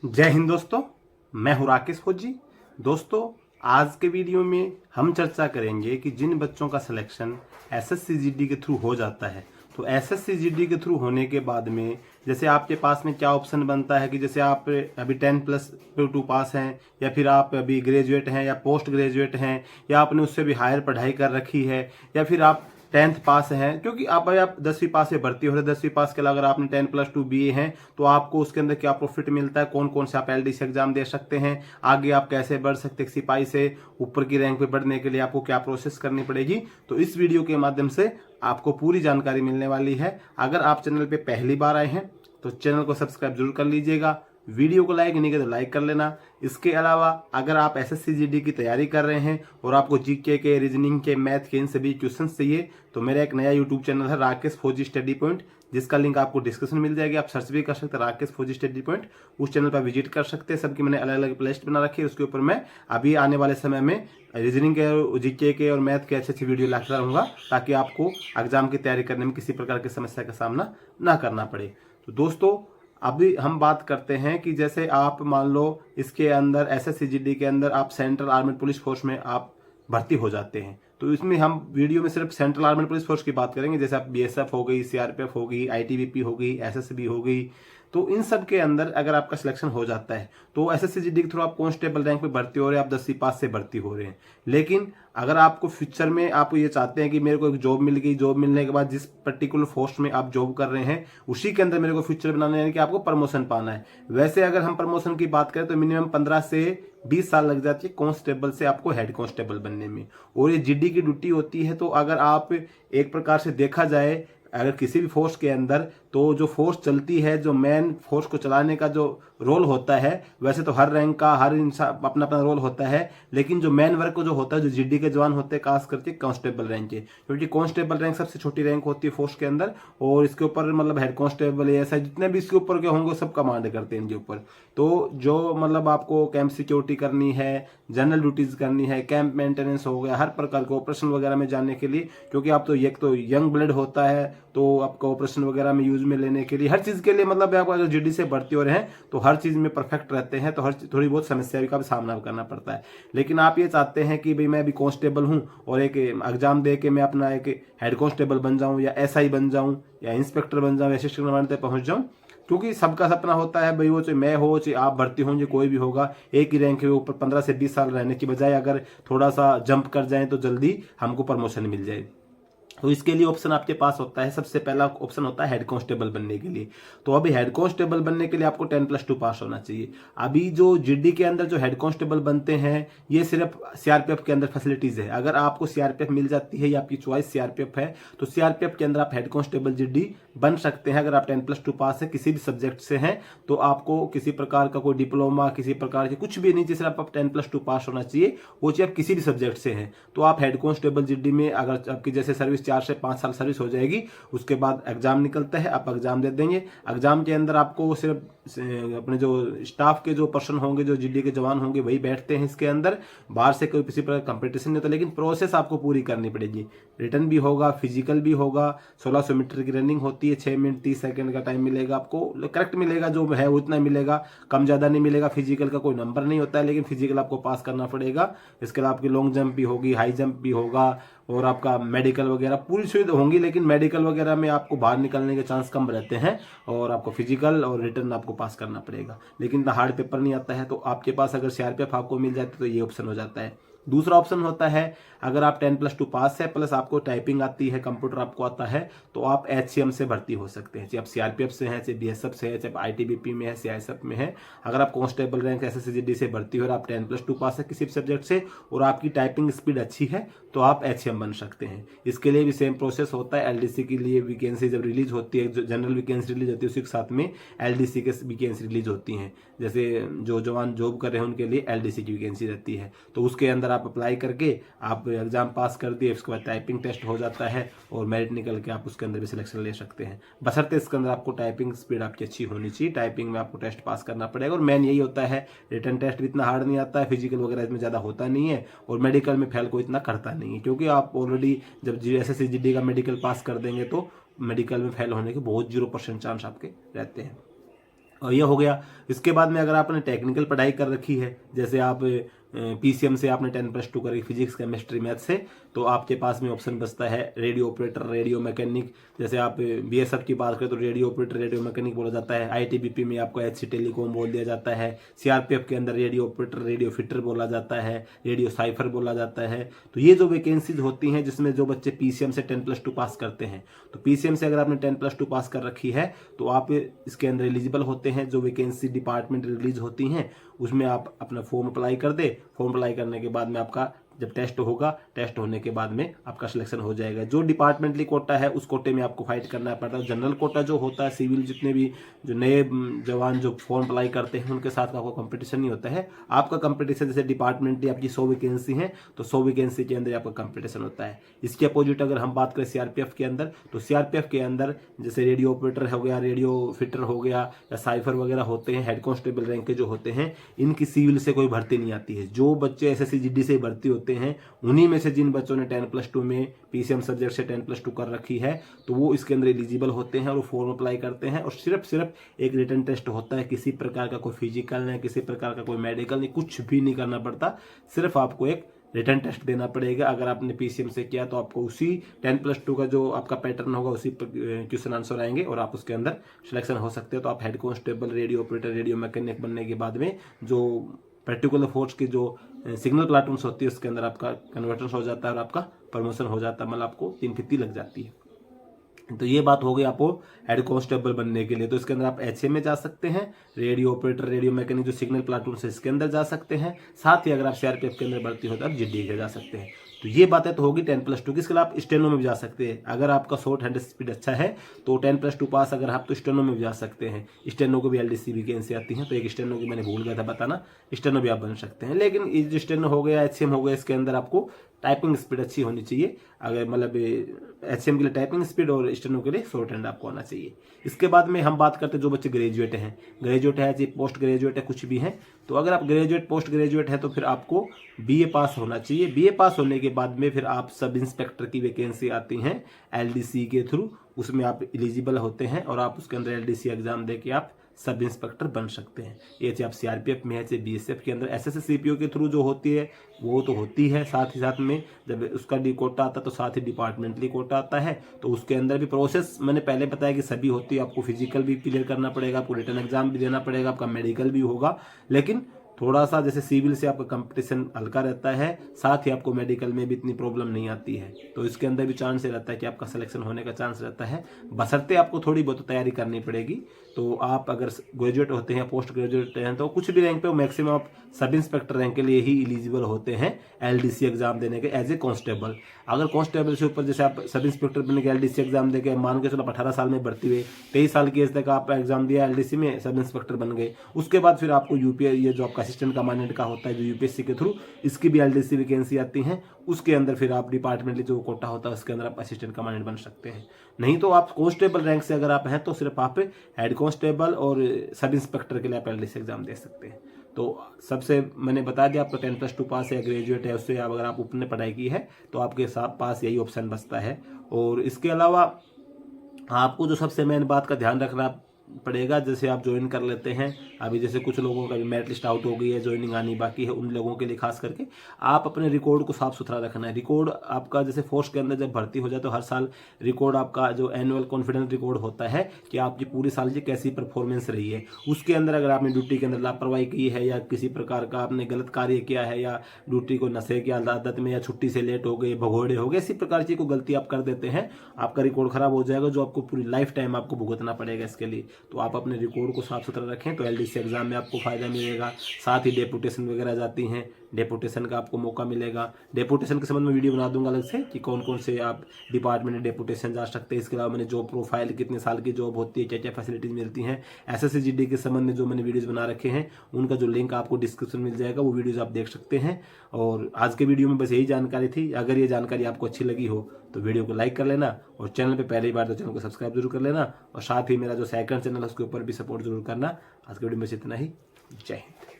जय हिंद दोस्तों, मैं हूं राकेश फौजी। दोस्तों, आज के वीडियो में हम चर्चा करेंगे कि जिन बच्चों का सिलेक्शन एसएससीजीडी के थ्रू हो जाता है, तो एसएससीजीडी के थ्रू होने के बाद में जैसे आपके पास में क्या ऑप्शन बनता है कि जैसे आप अभी 10+2 पास हैं, या फिर आप अभी ग्रेजुएट हैं या पोस्ट ग्रेजुएट हैं, या आपने उससे भी हायर पढ़ाई कर रखी है, या फिर आप 10th पास हैं। क्योंकि आप 10वीं पास से भर्ती हो रहे, 10वीं पास के अलावा अगर आपने 10+2 बीए हैं तो आपको उसके अंदर क्या प्रॉफिट मिलता है, कौन कौन से आप एलडीसी एग्जाम दे सकते हैं, आगे आप कैसे बढ़ सकते हैं, सिपाही से ऊपर की रैंक पे बढ़ने के लिए आपको क्या प्रोसेस करनी पड़ेगी। तो इस वीडियो के माध्यम से आपको पूरी जानकारी मिलने वाली है। अगर आप चैनल पे पहली बार आए हैं तो चैनल को सब्सक्राइब जरूर कर लीजिएगा, वीडियो को लाइक नहीं किया तो लाइक कर लेना। इसके अलावा अगर आप एसएससीजीडी की तैयारी कर रहे हैं और आपको जीके के, रीजनिंग के, मैथ के इन सभी क्वेश्चंस चाहिए तो मेरा एक नया यूट्यूब चैनल है राकेश फौजी स्टडी पॉइंट, जिसका लिंक आपको डिस्क्रिप्शन में मिल जाएगी। आप सर्च भी कर सकते हैं राकेश फौजी स्टडी पॉइंट, उस चैनल पर विजिट कर सकते हैं। सबकी मैंने अलग अलग प्लेलिस्ट बना रखी है, उसके ऊपर मैं अभी आने वाले समय में रीजनिंग के, जीके के और मैथ के अच्छी अच्छी वीडियो लाता रहूँगा, ताकि आपको एग्जाम की तैयारी करने में किसी प्रकार की समस्या का सामना ना करना पड़े। तो दोस्तों, अभी हम बात करते हैं कि जैसे आप मान लो इसके अंदर एसएससीजीडी के अंदर आप सेंट्रल आर्मेड पुलिस फोर्स में आप भर्ती हो जाते हैं, तो इसमें हम वीडियो में सिर्फ सेंट्रल आर्मेड पुलिस फोर्स की बात करेंगे। जैसे आप बीएसएफ हो गई, सीआरपीएफ हो गई, आईटीबीपी हो गई, एसएसबी हो गई, तो इन सब के अंदर अगर आपका सिलेक्शन हो जाता है तो एसएससीजीडी के थ्रू आप कांस्टेबल रैंक पे भर्ती हो रहे हैं, आप 10वीं पास से भर्ती हो रहे हैं। लेकिन अगर आपको फ्यूचर में आप ये चाहते हैं कि मेरे को एक जॉब मिल गई, जॉब मिलने के बाद जिस पर्टिकुलर पोस्ट में आप जॉब कर रहे हैं उसी के अंदर मेरे को फ्यूचर बनाना है, कि आपको प्रमोशन पाना है। वैसे अगर हम प्रमोशन की बात करें तो मिनिमम 15 से 20 साल लग जाती है कांस्टेबल से आपको हेड कांस्टेबल बनने में, और ये जीडी की ड्यूटी होती है। तो अगर आप एक प्रकार से देखा जाए, अगर किसी भी फोर्स के अंदर, तो जो फोर्स चलती है, जो मेन फोर्स को चलाने का जो रोल होता है, वैसे तो हर रैंक का हर इंसान अपना अपना रोल होता है, लेकिन जो मेन वर्क जो होता है, जो जीडी के जवान होते हैं, खास करके कांस्टेबल रैंक के, क्योंकि कांस्टेबल रैंक सबसे छोटी रैंक होती है फोर्स के अंदर, और इसके ऊपर मतलब हेड कांस्टेबल ऐसा जितने भी इसके ऊपर के होंगे सब कमांड करते हैं इनके ऊपर। तो जो मतलब आपको कैंप सिक्योरिटी करनी है, जनरल ड्यूटीज करनी है, कैंप मेंटेनेंस हो गया, हर प्रकार के ऑपरेशन वगैरह में जाने के लिए, क्योंकि आप तो एक तो यंग ब्लड होता है, तो आपका ऑपरेशन वगैरह में यूज में लेने के लिए, हर चीज के लिए मतलब आप अगर जीडी से भर्ती हो रहे हैं तो हर चीज में परफेक्ट रहते हैं, तो हर थोड़ी बहुत समस्या का भी सामना करना पड़ता है। लेकिन आप ये चाहते हैं कि भाई मैं भी कांस्टेबल हूं और एक एग्जाम दे के मैं अपना एक हेड कांस्टेबल बन जाऊं, या एसआई बन जाऊं, या इंस्पेक्टर बन जाऊं, या असिस्टेंट कमांडर तक पहुंच जाऊं, क्योंकि सबका सपना होता है भाई, वो चाहे मैं हो चाहे आप भर्ती होंगे, कोई भी होगा, एक ही रैंक के ऊपर 15 से 20 साल रहने की बजाय अगर थोड़ा सा जंप कर जाए तो जल्दी हमको प्रमोशन मिल जाए। तो इसके लिए ऑप्शन आपके पास होता है, सबसे पहला ऑप्शन होता है हेड कांस्टेबल बनने के लिए। तो अभी हेड कांस्टेबल बनने के लिए आपको 10+2 पास होना चाहिए। अभी जो जीडी के अंदर जो हेड कांस्टेबल बनते हैं, ये सिर्फ सीआरपीएफ के अंदर फैसिलिटीज है। अगर आपको सीआरपीएफ मिल जाती है या आपकी चॉइस सीआरपीएफ है, तो सीआरपीएफ के अंदर आप हेड कांस्टेबल जीडी बन सकते हैं। अगर आप 10+2 पास है, किसी भी सब्जेक्ट से हैं, तो आपको किसी प्रकार का कोई डिप्लोमा, किसी प्रकार की कुछ भी नहीं चाहिए, सिर्फ आप 10+2 पास होना चाहिए, वो चाहिए आप किसी भी सब्जेक्ट से हैं, तो आप हेड कांस्टेबल जीडी में, अगर आपकी जैसे सर्विस 4 से 5 साल सर्विस हो जाएगी, उसके बाद एग्जाम निकलता है, आप एग्जाम दे देंगे। एग्जाम के अंदर आपको सिर्फ अपने जो स्टाफ के जो पर्सन होंगे, जो जीडी के जवान होंगे, वही बैठते हैं इसके अंदर, बाहर से कोई किसी प्रकार कंपटीशन नहीं होता। लेकिन प्रोसेस आपको पूरी करनी पड़ेगी, रिटर्न भी होगा, फिजिकल भी होगा, 1600 मीटर की रनिंग होती है, 6 मिनट 30 सेकंड का टाइम मिलेगा आपको, करेक्ट मिलेगा, जो है उतना मिलेगा, कम ज्यादा नहीं मिलेगा। फिजिकल का कोई नंबर नहीं होता है, लेकिन फिजिकल आपको पास करना पड़ेगा। इसके अलावा आपकी लॉन्ग जंप भी होगी, हाई जंप भी होगा, और आपका मेडिकल वगैरह पूरी सुविधा होंगी। लेकिन मेडिकल वगैरह में आपको बाहर निकलने के चांस कम रहते हैं, और आपको फिजिकल और रिटर्न आपको पास करना पड़ेगा। लेकिन इतना हार्ड पेपर नहीं आता है। तो आपके पास अगर सीआरपीएफ आपको मिल जाती है तो ये ऑप्शन हो जाता है। दूसरा ऑप्शन होता है, अगर आप 10+2 पास है, प्लस आपको टाइपिंग आती है, कंप्यूटर आपको आता है, तो आप एचसीएम से भर्ती हो सकते हैं। चाहे आप सीआरपीएफ से हैं, चाहे बीएसएफ से है, चाहे आईटीबीपी में है, सीआईएसएफ में है। अगर आप कांस्टेबल रैंक एसएससीजीडी से भर्ती हो और आप 10+2 पास है किसी भी सब्जेक्ट से, और आपकी टाइपिंग स्पीड अच्छी है, तो आप एचसीएम बन सकते हैं। इसके लिए भी सेम प्रोसेस होता है। एलडीसी के लिए वैकेंसी जब रिलीज होती है, जो जनरल वैकेंसी रिलीज होती है, उसी के साथ में एलडीसी के वैकेंसी रिलीज होती हैं। जैसे जो जवान जॉब कर रहे हैं उनके लिए एलडीसी की वैकेंसी रहती है, तो उसके अंदर आप अप्लाई करके आप एग्जाम पास कर दिए, उसके बाद टाइपिंग टेस्ट हो जाता है, और मेरिट निकल के आप उसके अंदर भी सिलेक्शन ले सकते हैं। बशर्ते इसके अंदर आपको टाइपिंग स्पीड आपकी अच्छी होनी चाहिए, टाइपिंग में आपको टेस्ट पास करना पड़ेगा। और मेन यही होता है, रिटर्न टेस्ट भी इतना हार्ड नहीं आता है, फिजिकल वगैरह इसमें ज़्यादा होता नहीं है, और मेडिकल में फेल कोई इतना करता नहीं है, क्योंकि आप ऑलरेडी जब एसएससीजीडी का मेडिकल पास कर देंगे तो मेडिकल में फेल होने के बहुत 0% चांस आपके रहते हैं। और ये हो गया। इसके बाद में अगर आपने टेक्निकल पढ़ाई कर रखी है, जैसे आप पीसीएम से आपने 10+2 करी, फिजिक्स केमिस्ट्री मैथ से, तो आपके पास में ऑप्शन बचता है रेडियो ऑपरेटर, रेडियो मैकेनिक। जैसे आप बीएसएफ की बात करें तो रेडियो ऑपरेटर, रेडियो मैकेनिक बोला जाता है। आईटीबीपी में आपको एचसी टेलीकॉम बोल दिया जाता है। सीआरपीएफ के अंदर रेडियो ऑपरेटर, रेडियो फिटर बोला जाता है, रेडियो साइफर बोला जाता है। तो ये जो वैकेंसीज होती हैं जिसमें जो बच्चे पीसीएम से 10+2 पास करते हैं, तो पीसीएम से अगर आपने 10+2 पास कर रखी है तो आप इसके अंदर एलिजिबल होते हैं। जो वैकेंसी डिपार्टमेंट रिलीज होती हैं उसमें आप अपना फॉर्म अप्लाई कर दे। फॉर्म अप्लाई करने के बाद में आपका जब टेस्ट होगा, टेस्ट होने के बाद में आपका सिलेक्शन हो जाएगा। जो डिपार्टमेंटली कोटा है उस कोटे में आपको फाइट करना पड़ता है। जनरल कोटा जो होता है, सिविल जितने भी जो नए जवान जो फॉर्म अप्लाई करते हैं उनके साथ आपको कंपटीशन नहीं होता है। आपका कंपटीशन जैसे डिपार्टमेंटली आपकी 100 वैकेंसी है तो 100 वैकेंसी के अंदर आपका कंपटीशन होता है। इसके अपोजिट अगर हम बात करें सीआरपीएफ के अंदर, तो सीआरपीएफ के अंदर जैसे रेडियो ऑपरेटर हो गया, रेडियो फिटर हो गया या साइफर वगैरह होते हैं, हेड कांस्टेबल रैंक के जो होते हैं, इनकी सिविल से कोई भर्ती नहीं आती है। जो बच्चे एसएससी जीडी से भर्ती होते हैं उन्हीं में से जिन बच्चों ने 10+2 में पीसीएम सब्जेक्ट से 10+2 कर रखी है तो वो इसके अंदर एलिजिबल होते हैं और वो फॉर्म अप्लाई करते हैं। और सिर्फ एक रिटन टेस्ट होता है, किसी प्रकार का कोई फिजिकल नहीं, किसी प्रकार का कोई मेडिकल नहीं, कुछ भी नहीं करना पड़ता। सिर्फ आपको एक रिटन टेस्ट देना पड़ेगा। अगर आपने पीसीएम से किया तो आपको उसी 10+2 का जो आपका पैटर्न होगा उसी क्वेश्चन आंसर आएंगे और आप उसके अंदर सिलेक्शन हो सकते हैं। तो आप head constable, radio operator, radio mechanic बनने के बाद में जो पर्टिकुलर फोर्स की जो सिग्नल प्लाटून्स होती है उसके अंदर आपका कन्वर्टन हो जाता है और आपका प्रमोशन हो जाता है, मतलब आपको 3 फीती लग जाती है। तो ये बात हो गई आपको हेड कांस्टेबल बनने के लिए। तो इसके अंदर आप एचए में जा सकते हैं, रेडियो ऑपरेटर, रेडियो मैकेनिक जो सिग्नल प्लाटून से इसके अंदर जा सकते हैं। साथ ही अगर आप सीआरपीएफ के अंदर भर्ती हो तो आप जीडी के जा सकते हैं। तो ये बातें तो होगी 10+2 की। इसके अलावा आप स्टेनो में भी जा सकते हैं। अगर आपका शॉर्ट हैंड स्पीड अच्छा है तो 10+2 पास अगर आप तो स्टेनो में भी जा सकते हैं। स्टेनो को भी एलडीसी वैकेंसी आती है, तो एक स्टेनो की मैंने भूल गया था बताना, स्टेनो भी आप बन सकते हैं। लेकिन ये जो स्टेनो हो गया, एचसीएम हो गया, इसके अंदर आपको टाइपिंग स्पीड अच्छी होनी चाहिए। अगर मतलब एचसीएम के लिए टाइपिंग स्पीड और स्टेनो के लिए शॉर्ट हैंड आपको आना चाहिए। इसके बाद में हम बात करते हैं जो बच्चे ग्रेजुएट हैं, ग्रेजुएट है चाहे पोस्ट ग्रेजुएट है, कुछ भी है। तो अगर आप ग्रेजुएट, पोस्ट ग्रेजुएट है तो फिर आपको बीए पास होना चाहिए। बीए पास होने के बाद में फिर आप सब इंस्पेक्टर की वैकेंसी आती हैं एलडीसी के थ्रू, उसमें आप एलिजिबल होते हैं और आप उसके अंदर एलडीसी एग्जाम देके आप सब इंस्पेक्टर बन सकते हैं। ये चाहे आप सीआरपीएफ में है चाहे बीएसएफ के अंदर एसएससी सीपीओ के थ्रू जो होती है वो तो होती है। साथ ही साथ में जब उसका डी कोटा आता है तो साथ ही डिपार्टमेंटली कोटा आता है। तो उसके अंदर भी प्रोसेस मैंने पहले बताया कि सभी होती है। आपको फिजिकल भी क्लियर करना पड़ेगा, आपको रिटन एग्जाम भी देना पड़ेगा, आपका मेडिकल भी होगा। लेकिन थोड़ा सा जैसे सिविल से आपका कंपटीशन हल्का रहता है, साथ ही आपको मेडिकल में भी इतनी प्रॉब्लम नहीं आती है। तो इसके अंदर भी चांस रहता है कि आपका सिलेक्शन होने का चांस रहता है, बशर्ते आपको थोड़ी बहुत तैयारी करनी पड़ेगी। तो आप अगर ग्रेजुएट होते हैं, पोस्ट ग्रेजुएट हैं, तो कुछ भी रैंक पे हो, मैक्सिमम आप सब इंस्पेक्टर रैंक के लिए ही एलिजिबल होते हैं एलडीसी एग्जाम देने के एज ए कांस्टेबल। अगर कांस्टेबल से ऊपर जैसे आप सब इंस्पेक्टर बनने के एलडीसी एग्जाम देके मान के चलो 18 साल में भर्ती हुए, 23 साल की एज तक आप एग्जाम दिया एलडीसी में, सब इंस्पेक्टर बन गए। उसके बाद फिर आपको यूपीए, ये जो आपका असिस्टेंट कमांडेंट का होता है जो यूपीएससी के थ्रू, इसकी भी एलडीसी वैकेंसी आती है। उसके अंदर फिर आप डिपार्टमेंटली जो कोटा होता है उसके अंदर आप असिस्टेंट कमांडेंट बन सकते हैं। नहीं तो आप कांस्टेबल रैंक से अगर आप हैं तो सिर्फ आप हेड कांस्टेबल और सब इंस्पेक्टर के लिए आप एलडीसी एग्जाम दे सकते हैं। तो सबसे मैंने बता दिया आपका 10+2 पास है, ग्रेजुएट है, उससे अगर आप ऊपर पढ़ाई की है तो आपके साथ पास यही ऑप्शन बचता है। और इसके अलावा आपको जो सबसे मेन बात का ध्यान रखना पड़ेगा, जैसे आप ज्वाइन कर लेते हैं, अभी जैसे कुछ लोगों का मेरिट लिस्ट आउट हो गई है, ज्वाइनिंग आनी बाकी है, उन लोगों के लिए खास करके आप अपने रिकॉर्ड को साफ सुथरा रखना है। रिकॉर्ड आपका जैसे फोर्स के अंदर जब भर्ती हो जाए तो हर साल रिकॉर्ड आपका जो एनुअल कॉन्फिडेंस रिकॉर्ड होता है कि आपकी पूरी साल की कैसी परफॉर्मेंस रही है। उसके अंदर अगर आपने ड्यूटी के अंदर लापरवाही की है या किसी प्रकार का आपने गलत कार्य किया है या ड्यूटी को नशे की आदत में या छुट्टी से लेट हो गए, भगोड़े हो गए, इसी प्रकार की कोई गलती आप कर देते हैं, आपका रिकॉर्ड खराब हो जाएगा, जो आपको पूरी लाइफ टाइम आपको भुगतना पड़ेगा इसके लिए। तो आप अपने रिकॉर्ड को साफ सुथरा रखें तो एलडीसी एग्जाम में आपको फायदा मिलेगा। साथ ही डेपुटेशन वगैरह जाती हैं, डेपुटेशन का आपको मौका मिलेगा। डेपुटेशन के संबंध में वीडियो बना दूंगा अलग से कि कौन कौन से आप डिपार्टमेंट में डेपुटेशन जा सकते हैं। इसके अलावा मैंने जॉब प्रोफाइल, कितने साल की जॉब होती है, क्या क्या फैसिलिटीज मिलती हैं, एसएससी जीडी के संबंध में जो मैंने वीडियोज बना रखे हैं उनका जो लिंक आपको डिस्क्रिप्शन मिल जाएगा, वो वीडियोज आप देख सकते हैं। और आज के वीडियो में बस यही जानकारी थी। अगर ये जानकारी आपको अच्छी लगी हो तो वीडियो को लाइक कर लेना और चैनल पे पहली बार तो चैनल को सब्सक्राइब जरूर कर लेना और साथ ही मेरा जो सेकंड चैनल है उसके ऊपर भी सपोर्ट जरूर करना। आज के वीडियो में बस इतना ही। जय हिंद।